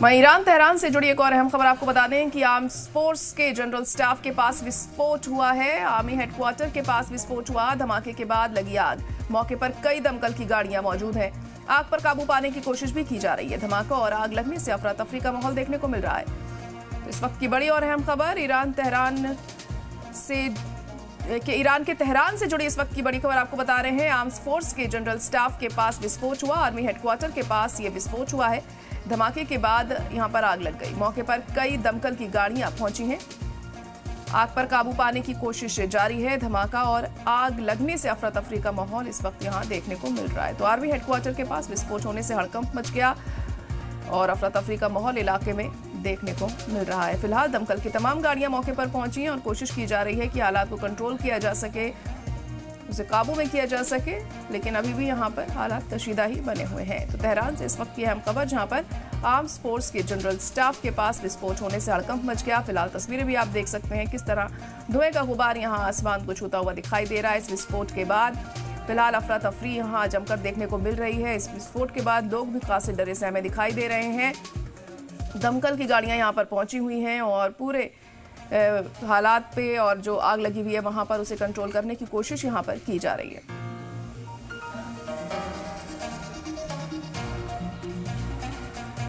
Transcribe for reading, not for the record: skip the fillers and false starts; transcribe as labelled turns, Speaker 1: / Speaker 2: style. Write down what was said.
Speaker 1: वहीं Iran Tehran से जुड़ी एक और अहम खबर आपको बता दें कि आर्म्स फोर्स के जनरल स्टाफ के पास विस्फोट हुआ है। आर्मी हेडक्वार्टर के पास विस्फोट हुआ। धमाके के बाद लगी आग। मौके पर कई दमकल की गाड़ियां मौजूद हैं। आग पर काबू पाने की कोशिश भी की जा रही है। धमाका और आग लगने से अफरा तफरी का माहौल देखने को मिल रहा है। तो इस वक्त की बड़ी और अहम खबर ईरान के तेहरान से जुड़ी इस वक्त की बड़ी खबर आपको बता रहे हैं। आर्म्स फोर्स के जनरल स्टाफ के पास विस्फोट हुआ। आर्मी हेडक्वार्टर के पास ये विस्फोट हुआ है। धमाके के बाद यहां पर आग लग गई। मौके पर कई दमकल की गाड़ियां पहुंची हैं। आग पर काबू पाने की कोशिश जारी है। धमाका और आग लगने से अफरा तफरी का माहौल इस वक्त यहां देखने को मिल रहा है। तो आर्मी हेडक्वार्टर के पास विस्फोट होने से हड़कंप मच गया और अफरा तफरी का माहौल इलाके में देखने को मिल रहा है। फिलहाल दमकल की तमाम गाड़ियां मौके पर पहुंची हैं और कोशिश की जा रही है कि हालात को कंट्रोल किया जा सके, उसे काबू में किया जा सके, लेकिन अभी भी यहां पर हालात कशीदा ही बने हुए हैं। तो तेहरान से इस वक्त की अहम खबर, जहां पर आर्म्स फोर्स के जनरल स्टाफ के पास विस्फोट होने से हड़कंप मच गया। फिलहाल तस्वीरें भी आप देख सकते हैं किस तरह धुएं का गुबार यहां आसमान को छूता हुआ दिखाई दे रहा है। इस विस्फोट के बाद फिलहाल अफरा तफरी यहां जमकर देखने को मिल रही है। इस विस्फोट के बाद लोग भी खासे डरे सहमे दिखाई दे रहे हैं। दमकल की गाड़ियां यहां पर पहुंची हुई हैं और पूरे हालात पे और जो आग लगी हुई है वहां पर उसे कंट्रोल करने की कोशिश यहां पर की जा रही है।